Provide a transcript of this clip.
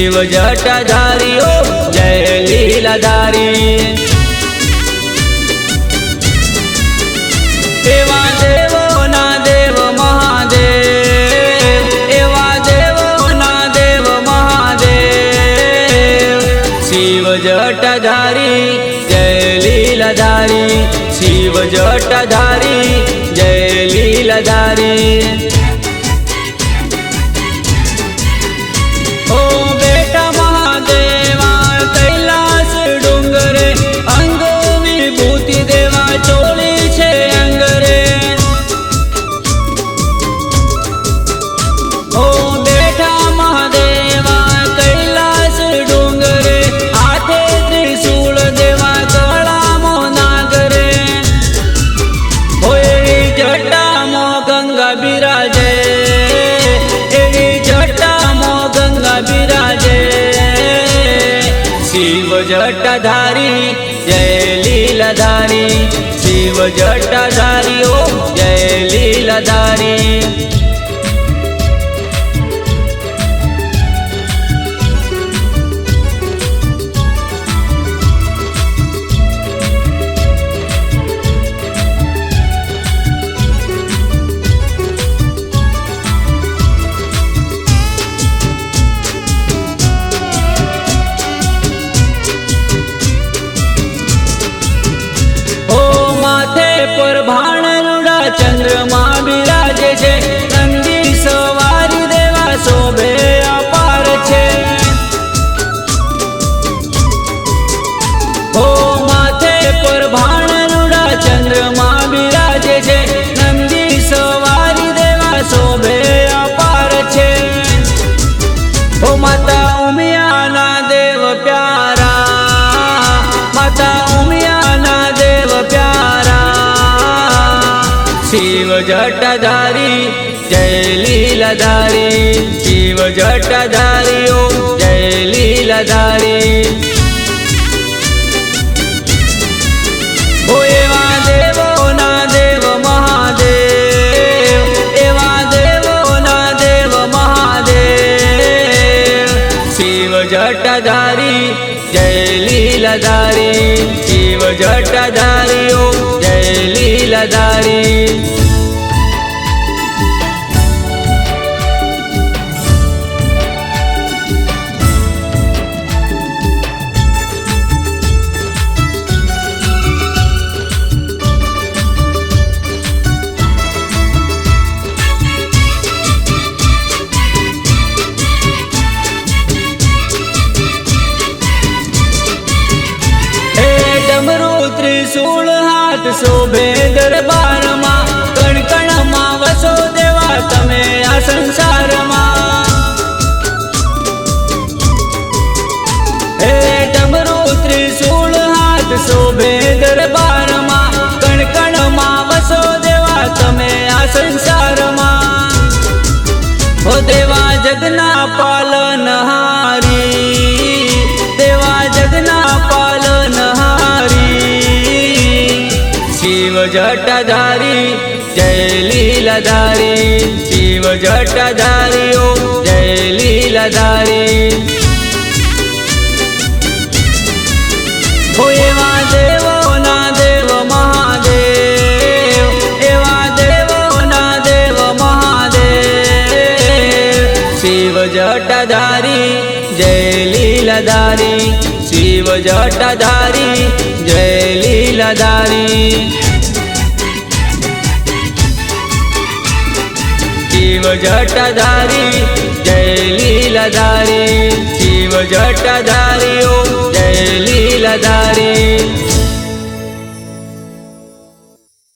शिव जटाधारी ओम जय लीलाधारी। एवा देवो ना देव महादेव, एवा देवो ना देव महादेव। शिव जटाधारी जय लीलाधारी, शिव जटाधारी जय लीलाधारी। ओ बेटा महादेवा कैलास डूंगरे, अंग विभूति देवा चोली छे अंगरे। ओ बेटा महादेवा कैलास डूंगरे, हाथे त्रिशूल देवा गळामो नागरे। ओ एवी जटामो गंगा बिराजे, एवी जटामो गंगा बिराजे। शिव जटाधारी जय लीलाधारी, शिव जटाधारी ओम जय लीलाधारी। पर भाणरुड़ा चंद्रमा बिराजे छे, नंदी सवारी देवा शोभे अपार छे। ओ माथे पर भाणरुड़ा चंद्रमा बिराजे छे, नंदी सवारी देवा शोभे अपार छे। ओ माता उमियाना देव प्यारा, माता उमियाना देव प्यारा। शिव जटाधारी जय लीलाधारी, शिव जटाधारी ओम जय लीलाधारी। ओ एवा देवो ना देव महादेव, एवा देवो ना देव महादेव। शिव जटाधारी जय लीलाधारी, शिव जटाधारी ओम जय लीलाधारी। त्रिशूल हाथ शोभे दरबार मां, कण कण मां वसो देवा तमे आ संसार मां। हे डमरू त्रिशूल हाथ शोभे दरबार मां, कण कण मां वसो देवा तमे आ संसार मां। हो देवा जगना पालनहारी, देवा जगना पालनहारी। शिव जटाधारी जय लीलाधारी, शिव जटाधारी ओम जय लीलाधारी। ओ एवा देवो ना देव महादेव, एवा देवो ना देव महादेव। शिव जटाधारी जय लीलाधारी, शिव जटाधारी जय लीलाधारी। शिव जटाधारी जय लीलाधारी, शिव जटाधारी ओम